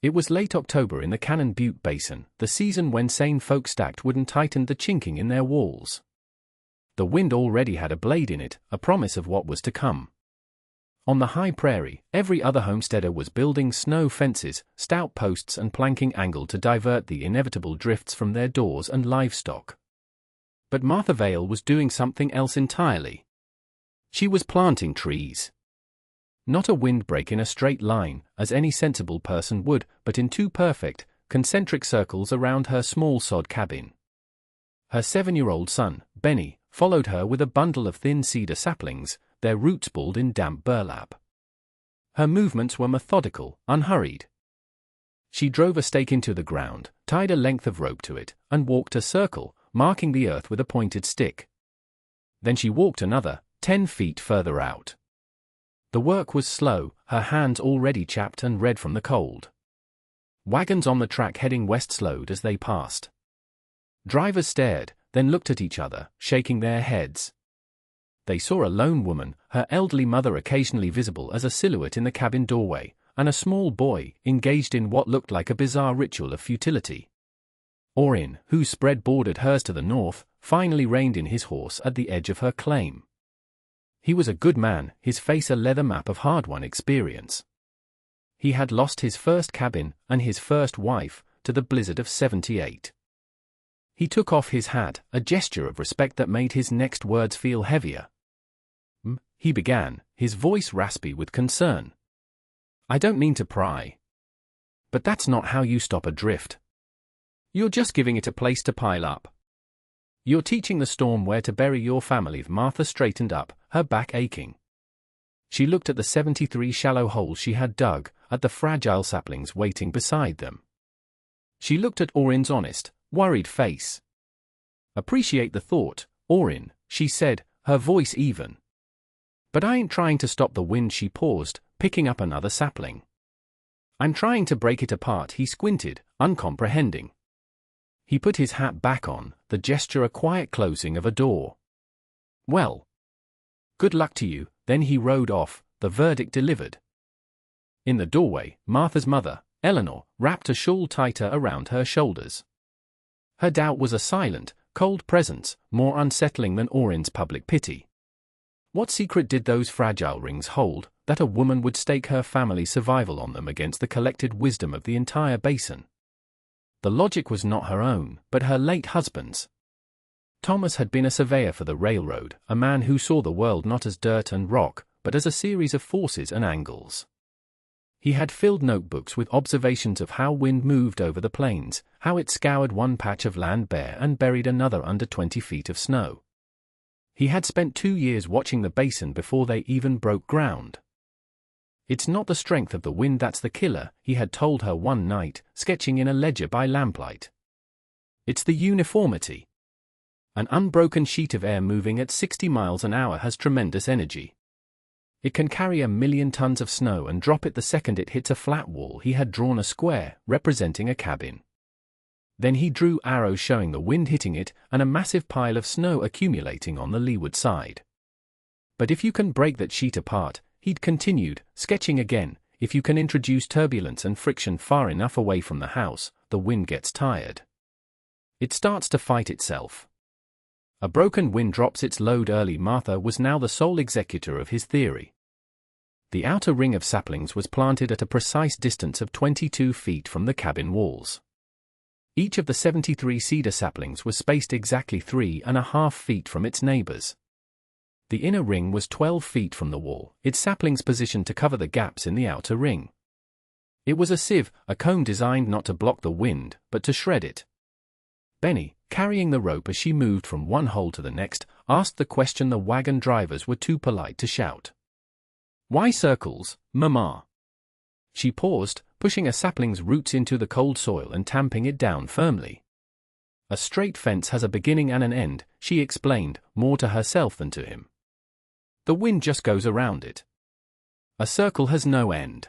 It was late October in the Cannon Butte Basin, the season when sane folk stacked wood and tightened the chinking in their walls. The wind already had a blade in it, a promise of what was to come. On the high prairie, every other homesteader was building snow fences, stout posts and planking angled to divert the inevitable drifts from their doors and livestock. But Martha Vale was doing something else entirely. She was planting trees. Not a windbreak in a straight line, as any sensible person would, but in two perfect, concentric circles around her small sod cabin. Her 7-year-old son, Benny, followed her with a bundle of thin cedar saplings, their roots balled in damp burlap. Her movements were methodical, unhurried. She drove a stake into the ground, tied a length of rope to it, and walked a circle, marking the earth with a pointed stick. Then she walked another, 10 feet further out. The work was slow, her hands already chapped and red from the cold. Wagons on the track heading west slowed as they passed. Drivers stared, then looked at each other, shaking their heads. They saw a lone woman, her elderly mother occasionally visible as a silhouette in the cabin doorway, and a small boy, engaged in what looked like a bizarre ritual of futility. Orrin, whose spread bordered hers to the north, finally reined in his horse at the edge of her claim. He was a good man, his face a leather map of hard-won experience. He had lost his first cabin, and his first wife, to the blizzard of '78. He took off his hat, a gesture of respect that made his next words feel heavier. He began, his voice raspy with concern. "I don't mean to pry. But that's not how you stop a drift. You're just giving it a place to pile up. You're teaching the storm where to bury your family." Martha straightened up, her back aching. She looked at the 73 shallow holes she had dug, at the fragile saplings waiting beside them. She looked at Orrin's honest, worried face. "Appreciate the thought, Orrin," she said, her voice even. "But I ain't trying to stop the wind." She paused, picking up another sapling. "I'm trying to break it apart." He squinted, uncomprehending. He put his hat back on, the gesture a quiet closing of a door. "Well, good luck to you." Then he rode off, the verdict delivered. In the doorway, Martha's mother, Eleanor, wrapped a shawl tighter around her shoulders. Her doubt was a silent, cold presence, more unsettling than Orrin's public pity. What secret did those fragile rings hold, that a woman would stake her family's survival on them against the collected wisdom of the entire basin? The logic was not her own, but her late husband's. Thomas had been a surveyor for the railroad, a man who saw the world not as dirt and rock, but as a series of forces and angles. He had filled notebooks with observations of how wind moved over the plains, how it scoured one patch of land bare and buried another under 20 feet of snow. He had spent 2 years watching the basin before they even broke ground. "It's not the strength of the wind that's the killer," he had told her one night, sketching in a ledger by lamplight. "It's the uniformity. An unbroken sheet of air moving at 60 miles an hour has tremendous energy. It can carry 1,000,000 tons of snow and drop it the second it hits a flat wall." He had drawn a square, representing a cabin. Then he drew arrows showing the wind hitting it and a massive pile of snow accumulating on the leeward side. "But if you can break that sheet apart," he'd continued, sketching again, "if you can introduce turbulence and friction far enough away from the house, the wind gets tired. It starts to fight itself. A broken wind drops its load early." Martha was now the sole executor of his theory. The outer ring of saplings was planted at a precise distance of 22 feet from the cabin walls. Each of the 73 cedar saplings was spaced exactly 3.5 feet from its neighbors. The inner ring was 12 feet from the wall, its saplings positioned to cover the gaps in the outer ring. It was a sieve, a comb designed not to block the wind, but to shred it. Benny, carrying the rope as she moved from one hole to the next, asked the question the wagon drivers were too polite to shout. "Why circles, Mama?" She paused, pushing a sapling's roots into the cold soil and tamping it down firmly. "A straight fence has a beginning and an end," she explained, more to herself than to him. "The wind just goes around it. A circle has no end.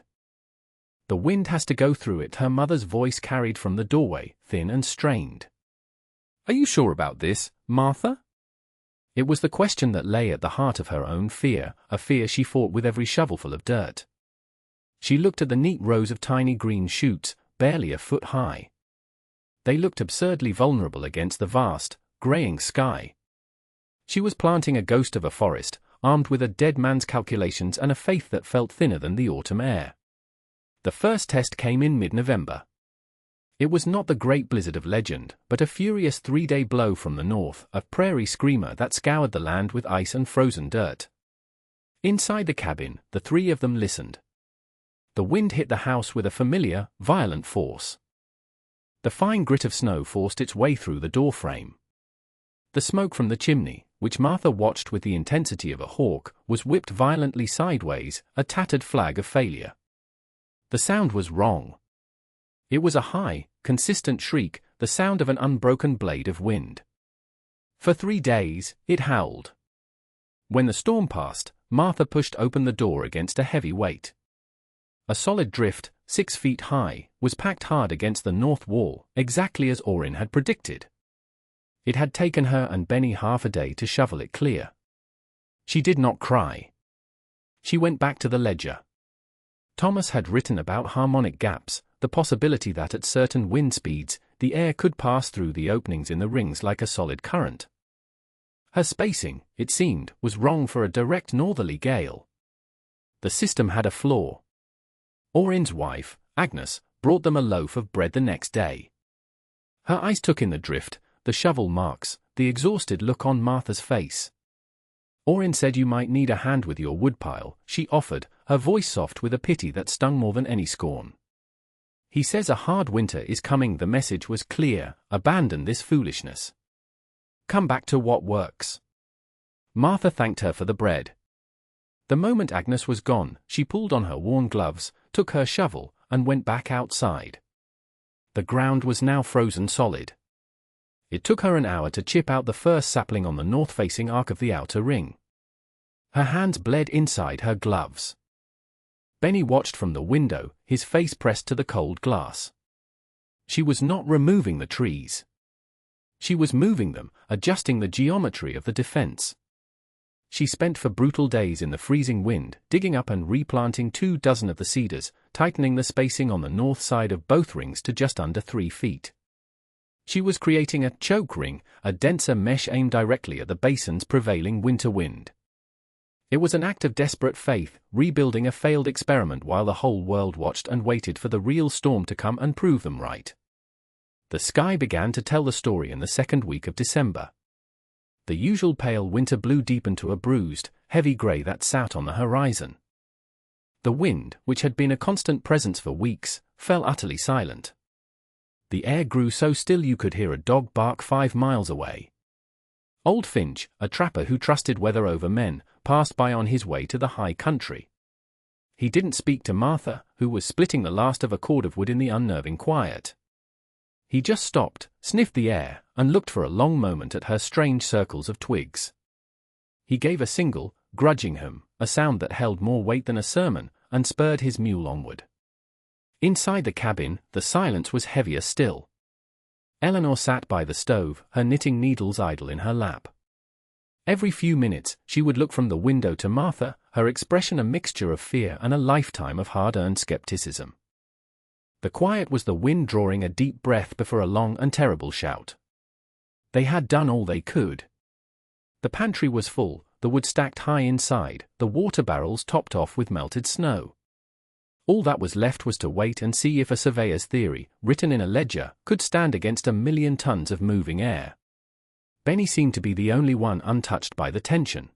The wind has to go through it." Her mother's voice carried from the doorway, thin and strained. "Are you sure about this, Martha?" It was the question that lay at the heart of her own fear, a fear she fought with every shovelful of dirt. She looked at the neat rows of tiny green shoots, barely a foot high. They looked absurdly vulnerable against the vast, graying sky. She was planting a ghost of a forest, armed with a dead man's calculations and a faith that felt thinner than the autumn air. The first test came in mid-November. It was not the great blizzard of legend, but a furious 3-day blow from the north, a prairie screamer that scoured the land with ice and frozen dirt. Inside the cabin, the three of them listened. The wind hit the house with a familiar, violent force. The fine grit of snow forced its way through the doorframe. The smoke from the chimney, which Martha watched with the intensity of a hawk, was whipped violently sideways, a tattered flag of failure. The sound was wrong. It was a high, consistent shriek, the sound of an unbroken blade of wind. For 3 days, it howled. When the storm passed, Martha pushed open the door against a heavy weight. A solid drift, 6 feet high, was packed hard against the north wall, exactly as Orrin had predicted. It had taken her and Benny half a day to shovel it clear. She did not cry. She went back to the ledger. Thomas had written about harmonic gaps, the possibility that at certain wind speeds, the air could pass through the openings in the rings like a solid current. Her spacing, it seemed, was wrong for a direct northerly gale. The system had a flaw. Orrin's wife, Agnes, brought them a loaf of bread the next day. Her eyes took in the drift, the shovel marks, the exhausted look on Martha's face. Orrin said you might need a hand with your woodpile, she offered, her voice soft with a pity that stung more than any scorn. He says a hard winter is coming. The message was clear: abandon this foolishness. Come back to what works. Martha thanked her for the bread. The moment Agnes was gone, she pulled on her worn gloves, took her shovel, and went back outside. The ground was now frozen solid. It took her an hour to chip out the first sapling on the north-facing arc of the outer ring. Her hands bled inside her gloves. Benny watched from the window, his face pressed to the cold glass. She was not removing the trees. She was moving them, adjusting the geometry of the defense. She spent 4 brutal days in the freezing wind, digging up and replanting 24 of the cedars, tightening the spacing on the north side of both rings to just under 3 feet. She was creating a choke ring, a denser mesh aimed directly at the basin's prevailing winter wind. It was an act of desperate faith, rebuilding a failed experiment while the whole world watched and waited for the real storm to come and prove them right. The sky began to tell the story in the second week of December. The usual pale winter blue deepened to a bruised, heavy grey that sat on the horizon. The wind, which had been a constant presence for weeks, fell utterly silent. The air grew so still you could hear a dog bark 5 miles away. Old Finch, a trapper who trusted weather over men, passed by on his way to the high country. He didn't speak to Martha, who was splitting the last of a cord of wood in the unnerving quiet. He just stopped, sniffed the air, and looked for a long moment at her strange circles of twigs. He gave a single, grudging hum, a sound that held more weight than a sermon, and spurred his mule onward. Inside the cabin, the silence was heavier still. Eleanor sat by the stove, her knitting needles idle in her lap. Every few minutes, she would look from the window to Martha, her expression a mixture of fear and a lifetime of hard-earned skepticism. The quiet was the wind drawing a deep breath before a long and terrible shout. They had done all they could. The pantry was full, the wood stacked high inside, the water barrels topped off with melted snow. All that was left was to wait and see if a surveyor's theory, written in a ledger, could stand against 1,000,000 tons of moving air. Benny seemed to be the only one untouched by the tension.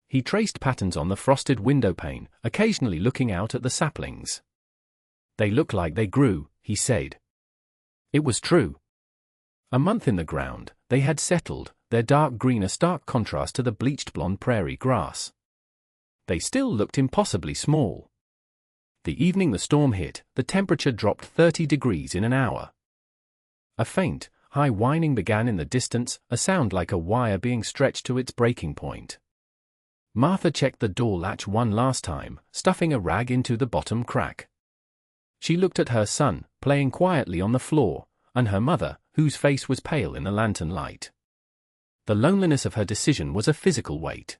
He traced patterns on the frosted windowpane, occasionally looking out at the saplings. They look like they grew, he said. It was true. A month in the ground, they had settled, their dark green a stark contrast to the bleached blonde prairie grass. They still looked impossibly small. The evening the storm hit, the temperature dropped 30 degrees in an hour. A faint, high whining began in the distance, a sound like a wire being stretched to its breaking point. Martha checked the door latch one last time, stuffing a rag into the bottom crack. She looked at her son, playing quietly on the floor, and her mother, whose face was pale in the lantern light. The loneliness of her decision was a physical weight.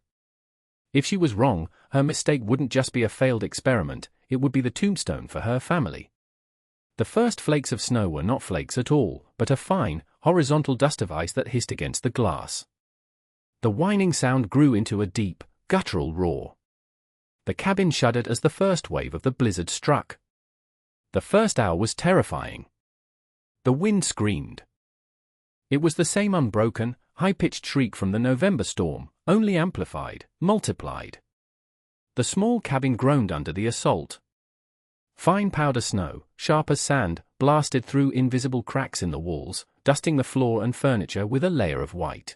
If she was wrong, her mistake wouldn't just be a failed experiment, it would be the tombstone for her family. The first flakes of snow were not flakes at all, but a fine, horizontal dust of ice that hissed against the glass. The whining sound grew into a deep, guttural roar. The cabin shuddered as the first wave of the blizzard struck. The first hour was terrifying. The wind screamed. It was the same unbroken, high-pitched shriek from the November storm, only amplified, multiplied. The small cabin groaned under the assault. Fine powder snow, sharp as sand, blasted through invisible cracks in the walls, dusting the floor and furniture with a layer of white.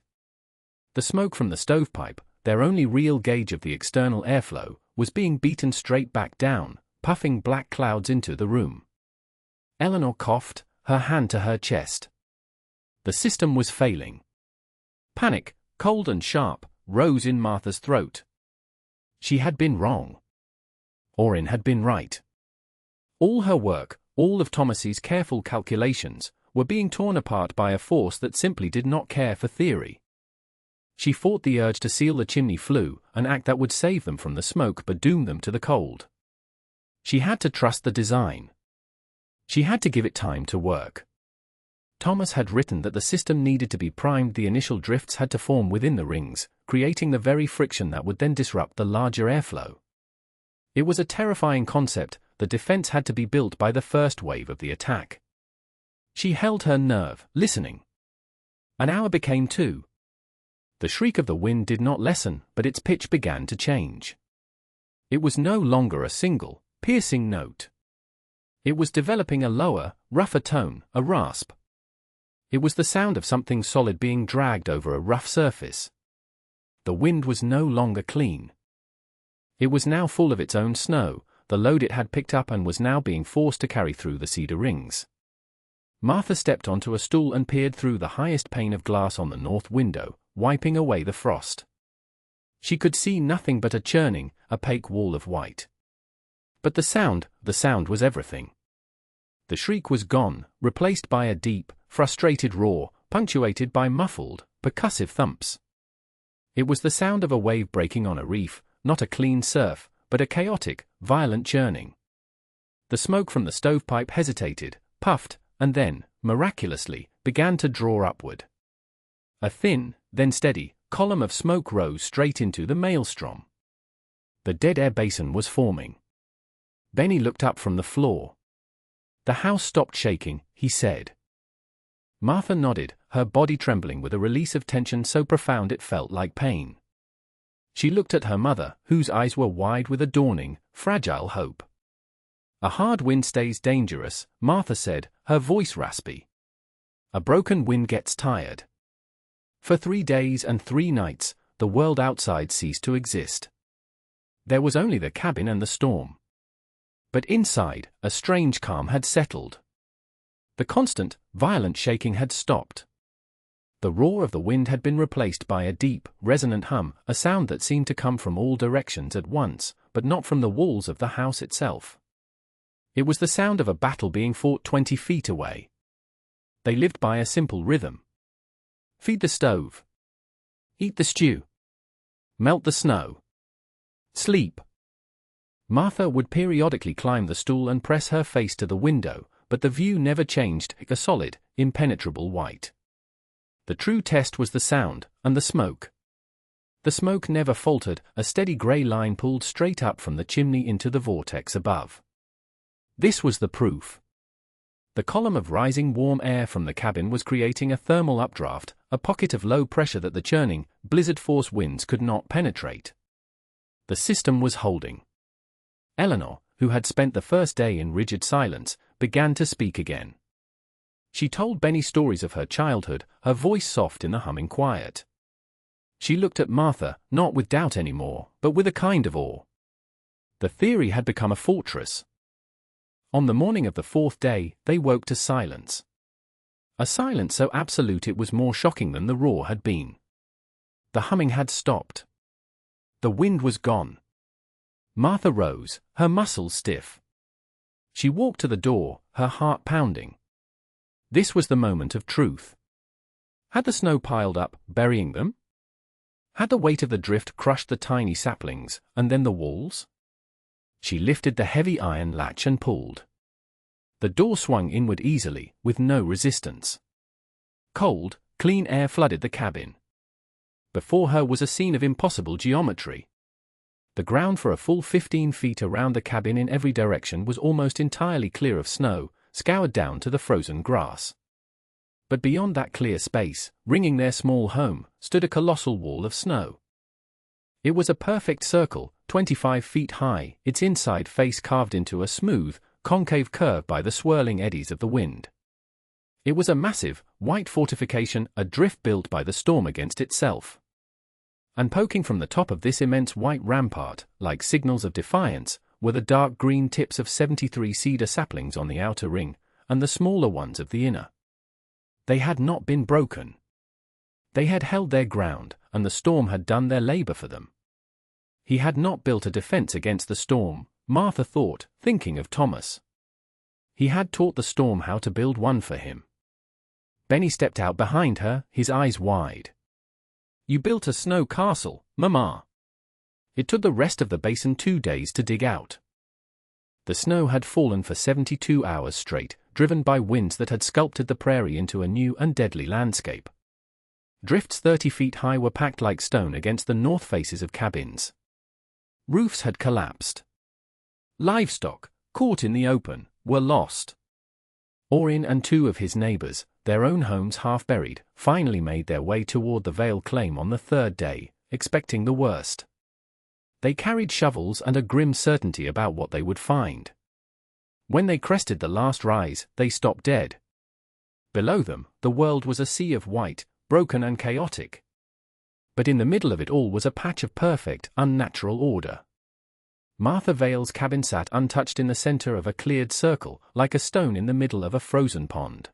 The smoke from the stovepipe, their only real gauge of the external airflow, was being beaten straight back down, puffing black clouds into the room. Eleanor coughed, her hand to her chest. The system was failing. Panic, cold and sharp, rose in Martha's throat. She had been wrong. Orrin had been right. All her work, all of Thomas's careful calculations, were being torn apart by a force that simply did not care for theory. She fought the urge to seal the chimney flue, an act that would save them from the smoke but doom them to the cold. She had to trust the design. She had to give it time to work. Thomas had written that the system needed to be primed. The initial drifts had to form within the rings, creating the very friction that would then disrupt the larger airflow. It was a terrifying concept. The defense had to be built by the first wave of the attack. She held her nerve, listening. An hour became 2. The shriek of the wind did not lessen, but its pitch began to change. It was no longer a single, piercing note. It was developing a lower, rougher tone, a rasp. It was the sound of something solid being dragged over a rough surface. The wind was no longer clean. It was now full of its own snow, the load it had picked up, and was now being forced to carry through the cedar rings. Martha stepped onto a stool and peered through the highest pane of glass on the north window, wiping away the frost. She could see nothing but a churning, opaque wall of white. But the sound was everything. The shriek was gone, replaced by a deep, frustrated roar, punctuated by muffled, percussive thumps. It was the sound of a wave breaking on a reef, not a clean surf, but a chaotic, violent churning. The smoke from the stovepipe hesitated, puffed, and then, miraculously, began to draw upward. A thin, then steady, column of smoke rose straight into the maelstrom. The dead air basin was forming. Benny looked up from the floor. "The house stopped shaking," he said. Martha nodded, her body trembling with a release of tension so profound it felt like pain. She looked at her mother, whose eyes were wide with a dawning, fragile hope. "A hard wind stays dangerous," Martha said, her voice raspy. "A broken wind gets tired." For 3 days and 3 nights, the world outside ceased to exist. There was only the cabin and the storm. But inside, a strange calm had settled. The constant, violent shaking had stopped. The roar of the wind had been replaced by a deep, resonant hum, a sound that seemed to come from all directions at once, but not from the walls of the house itself. It was the sound of a battle being fought 20 feet away. They lived by a simple rhythm. Feed the stove. Eat the stew. Melt the snow. Sleep. Martha would periodically climb the stool and press her face to the window, but the view never changed, a solid, impenetrable white. The true test was the sound, and the smoke. The smoke never faltered, a steady grey line pulled straight up from the chimney into the vortex above. This was the proof. The column of rising warm air from the cabin was creating a thermal updraft, a pocket of low pressure that the churning, blizzard-force winds could not penetrate. The system was holding. Eleanor, who had spent the first day in rigid silence, began to speak again. She told Benny stories of her childhood, her voice soft in the humming quiet. She looked at Martha, not with doubt anymore, but with a kind of awe. The theory had become a fortress. On the morning of the 4th day, they woke to silence. A silence so absolute it was more shocking than the roar had been. The humming had stopped. The wind was gone. Martha rose, her muscles stiff. She walked to the door, her heart pounding. This was the moment of truth. Had the snow piled up, burying them? Had the weight of the drift crushed the tiny saplings, and then the walls? She lifted the heavy iron latch and pulled. The door swung inward easily, with no resistance. Cold, clean air flooded the cabin. Before her was a scene of impossible geometry. The ground for a full 15 feet around the cabin in every direction was almost entirely clear of snow, scoured down to the frozen grass. But beyond that clear space, ringing their small home, stood a colossal wall of snow. It was a perfect circle, 25 feet high, its inside face carved into a smooth, concave curve by the swirling eddies of the wind. It was a massive, white fortification, a drift built by the storm against itself. And poking from the top of this immense white rampart, like signals of defiance, were the dark green tips of 73 cedar saplings on the outer ring, and the smaller ones of the inner. They had not been broken. They had held their ground, and the storm had done their labor for them. He had not built a defense against the storm, Martha thought, thinking of Thomas. He had taught the storm how to build one for him. Benny stepped out behind her, his eyes wide. "You built a snow castle, Mama." It took the rest of the basin 2 days to dig out. The snow had fallen for 72 hours straight, driven by winds that had sculpted the prairie into a new and deadly landscape. Drifts 30 feet high were packed like stone against the north faces of cabins. Roofs had collapsed. Livestock, caught in the open, were lost. Orin and 2 of his neighbors, their own homes half buried, finally made their way toward the Vale claim on the 3rd day, expecting the worst. They carried shovels and a grim certainty about what they would find. When they crested the last rise, they stopped dead. Below them, the world was a sea of white, broken and chaotic. But in the middle of it all was a patch of perfect, unnatural order. Martha Vale's cabin sat untouched in the center of a cleared circle, like a stone in the middle of a frozen pond.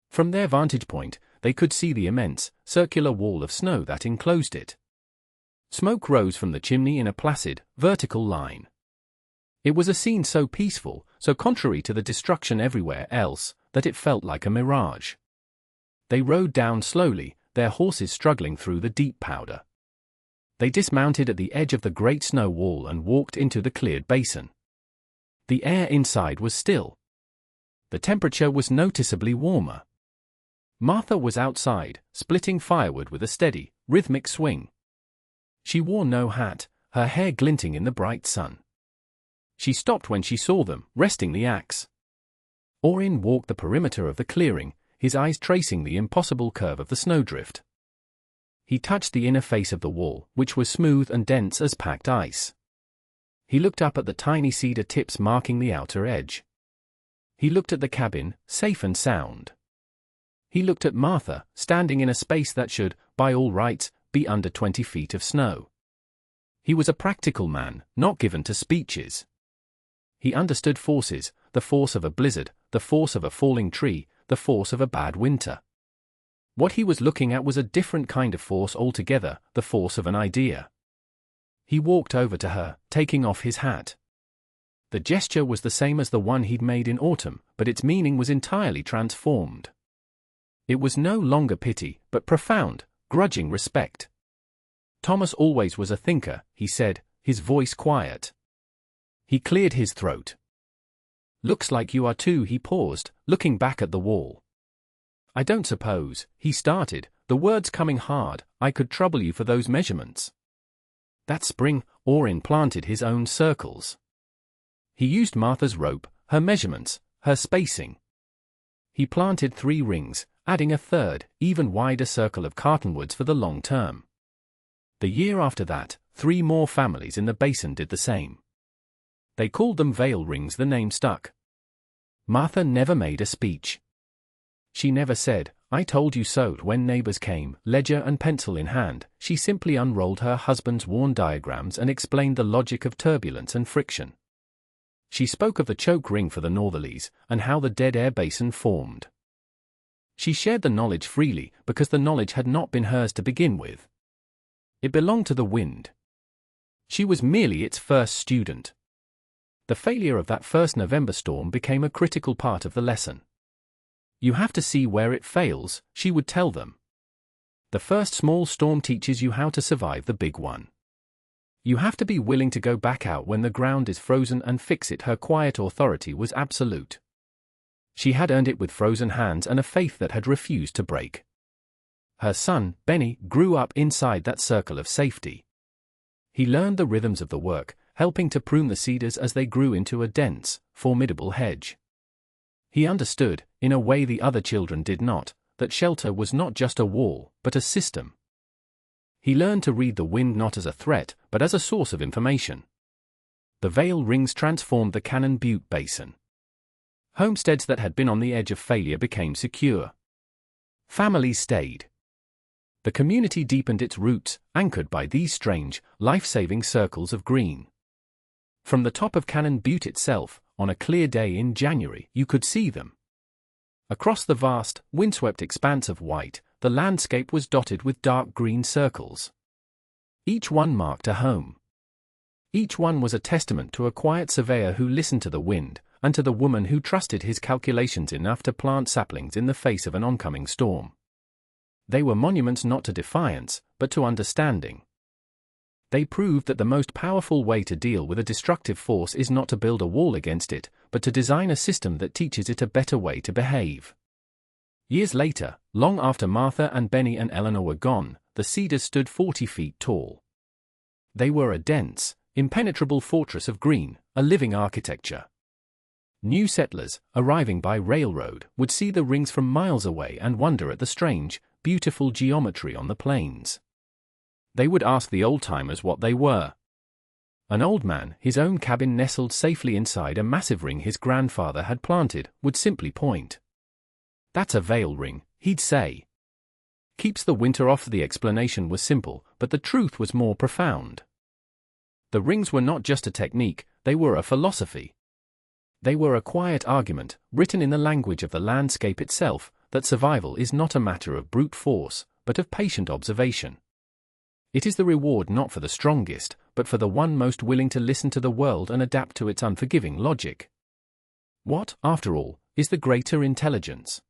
From their vantage point, they could see the immense, circular wall of snow that enclosed it. Smoke rose from the chimney in a placid, vertical line. It was a scene so peaceful, so contrary to the destruction everywhere else, that it felt like a mirage. They rode down slowly, their horses struggling through the deep powder. They dismounted at the edge of the great snow wall and walked into the cleared basin. The air inside was still. The temperature was noticeably warmer. Martha was outside, splitting firewood with a steady, rhythmic swing. She wore no hat, her hair glinting in the bright sun. She stopped when she saw them, resting the axe. Orin walked the perimeter of the clearing, his eyes tracing the impossible curve of the snowdrift. He touched the inner face of the wall, which was smooth and dense as packed ice. He looked up at the tiny cedar tips marking the outer edge. He looked at the cabin, safe and sound. He looked at Martha, standing in a space that should, by all rights, be under 20 feet of snow. He was a practical man, not given to speeches. He understood forces, the force of a blizzard, the force of a falling tree, the force of a bad winter. What he was looking at was a different kind of force altogether, the force of an idea. He walked over to her, taking off his hat. The gesture was the same as the one he'd made in autumn, but its meaning was entirely transformed. It was no longer pity, but profound, grudging respect. "Thomas always was a thinker," he said, his voice quiet. He cleared his throat. "Looks like you are too," he paused, looking back at the wall. "I don't suppose," he started, the words coming hard, "I could trouble you for those measurements." That spring, Orin planted his own circles. He used Martha's rope, her measurements, her spacing. He planted 3 rings, adding a third, even wider circle of cottonwoods for the long term. The year after that, 3 more families in the basin did the same. They called them Vale rings. The name stuck. Martha never made a speech. She never said, "I told you so." When neighbors came, ledger and pencil in hand, she simply unrolled her husband's worn diagrams and explained the logic of turbulence and friction. She spoke of the choke ring for the northerlies, and how the dead air basin formed. She shared the knowledge freely, because the knowledge had not been hers to begin with. It belonged to the wind. She was merely its first student. The failure of that first November storm became a critical part of the lesson. "You have to see where it fails," she would tell them. "The first small storm teaches you how to survive the big one. You have to be willing to go back out when the ground is frozen and fix it." Her quiet authority was absolute. She had earned it with frozen hands and a faith that had refused to break. Her son, Benny, grew up inside that circle of safety. He learned the rhythms of the work, helping to prune the cedars as they grew into a dense, formidable hedge. He understood, in a way the other children did not, that shelter was not just a wall, but a system. He learned to read the wind not as a threat, but as a source of information. The Vale Rings transformed the Cannon Butte Basin. Homesteads that had been on the edge of failure became secure. Families stayed. The community deepened its roots, anchored by these strange, life-saving circles of green. From the top of Cannon Butte itself, on a clear day in January, you could see them. Across the vast, windswept expanse of white, the landscape was dotted with dark green circles. Each one marked a home. Each one was a testament to a quiet surveyor who listened to the wind, and to the woman who trusted his calculations enough to plant saplings in the face of an oncoming storm. They were monuments not to defiance, but to understanding. They proved that the most powerful way to deal with a destructive force is not to build a wall against it, but to design a system that teaches it a better way to behave. Years later, long after Martha and Benny and Eleanor were gone, the cedars stood 40 feet tall. They were a dense, impenetrable fortress of green, a living architecture. New settlers, arriving by railroad, would see the rings from miles away and wonder at the strange, beautiful geometry on the plains. They would ask the old-timers what they were. An old man, his own cabin nestled safely inside a massive ring his grandfather had planted, would simply point. "That's a Vale Ring," he'd say. Keeps the winter off. The explanation was simple, but the truth was more profound. The rings were not just a technique, they were a philosophy. They were a quiet argument, written in the language of the landscape itself, that survival is not a matter of brute force, but of patient observation. It is the reward not for the strongest, but for the one most willing to listen to the world and adapt to its unforgiving logic. What, after all, is the greater intelligence?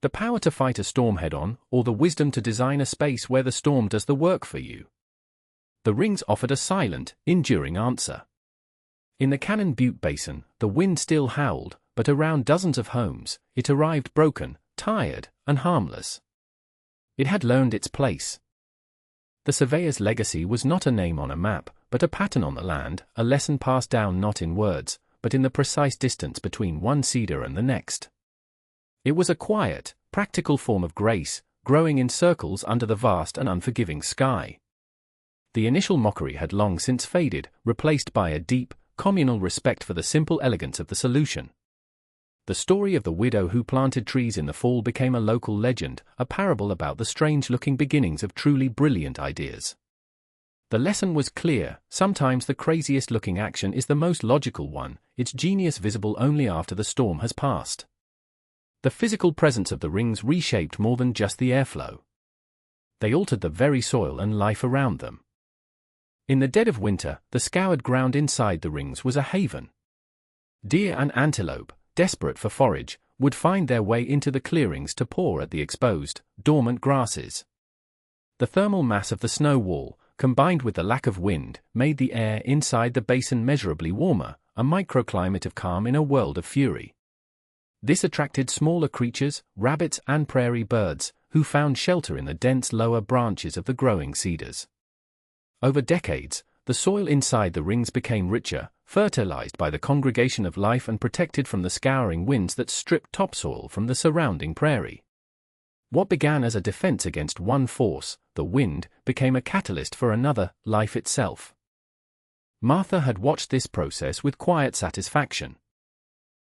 The power to fight a storm head-on, or the wisdom to design a space where the storm does the work for you? The rings offered a silent, enduring answer. In the Cannon Butte Basin, the wind still howled, but around dozens of homes, it arrived broken, tired, and harmless. It had learned its place. The surveyor's legacy was not a name on a map, but a pattern on the land, a lesson passed down not in words, but in the precise distance between one cedar and the next. It was a quiet, practical form of grace, growing in circles under the vast and unforgiving sky. The initial mockery had long since faded, replaced by a deep, communal respect for the simple elegance of the solution. The story of the widow who planted trees in the fall became a local legend, a parable about the strange-looking beginnings of truly brilliant ideas. The lesson was clear: sometimes the craziest-looking action is the most logical one, its genius visible only after the storm has passed. The physical presence of the rings reshaped more than just the airflow. They altered the very soil and life around them. In the dead of winter, the scoured ground inside the rings was a haven. Deer and antelope, desperate for forage, would find their way into the clearings to paw at the exposed, dormant grasses. The thermal mass of the snow wall, combined with the lack of wind, made the air inside the basin measurably warmer, a microclimate of calm in a world of fury. This attracted smaller creatures, rabbits and prairie birds, who found shelter in the dense lower branches of the growing cedars. Over decades, the soil inside the rings became richer, fertilized by the congregation of life and protected from the scouring winds that stripped topsoil from the surrounding prairie. What began as a defense against one force, the wind, became a catalyst for another, life itself. Martha had watched this process with quiet satisfaction.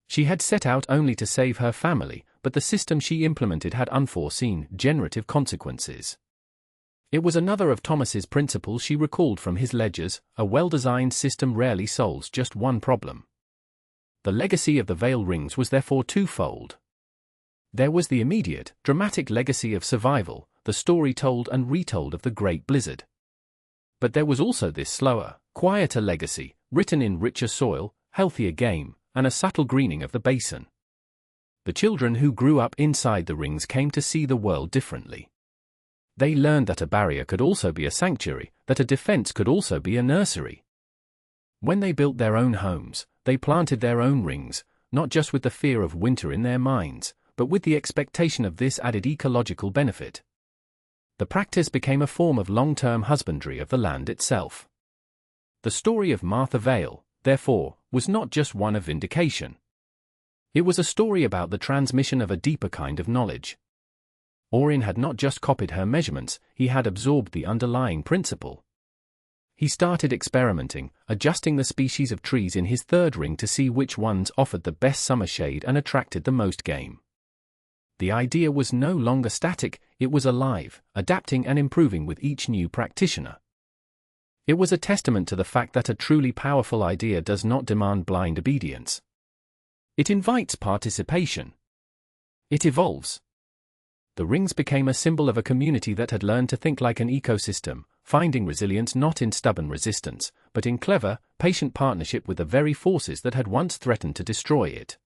She had set out only to save her family, but the system she implemented had unforeseen, generative consequences. It was another of Thomas's principles she recalled from his ledgers: a well-designed system rarely solves just one problem. The legacy of the Vale Rings was therefore twofold. There was the immediate, dramatic legacy of survival, the story told and retold of the Great Blizzard. But there was also this slower, quieter legacy, written in richer soil, healthier game, and a subtle greening of the basin. The children who grew up inside the rings came to see the world differently. They learned that a barrier could also be a sanctuary, that a defense could also be a nursery. When they built their own homes, they planted their own rings, not just with the fear of winter in their minds, but with the expectation of this added ecological benefit. The practice became a form of long-term husbandry of the land itself. The story of Martha Vale, therefore, was not just one of vindication. It was a story about the transmission of a deeper kind of knowledge. Orin had not just copied her measurements, he had absorbed the underlying principle. He started experimenting, adjusting the species of trees in his third ring to see which ones offered the best summer shade and attracted the most game. The idea was no longer static, it was alive, adapting and improving with each new practitioner. It was a testament to the fact that a truly powerful idea does not demand blind obedience. It invites participation. It evolves. The rings became a symbol of a community that had learned to think like an ecosystem, finding resilience not in stubborn resistance, but in clever, patient partnership with the very forces that had once threatened to destroy it.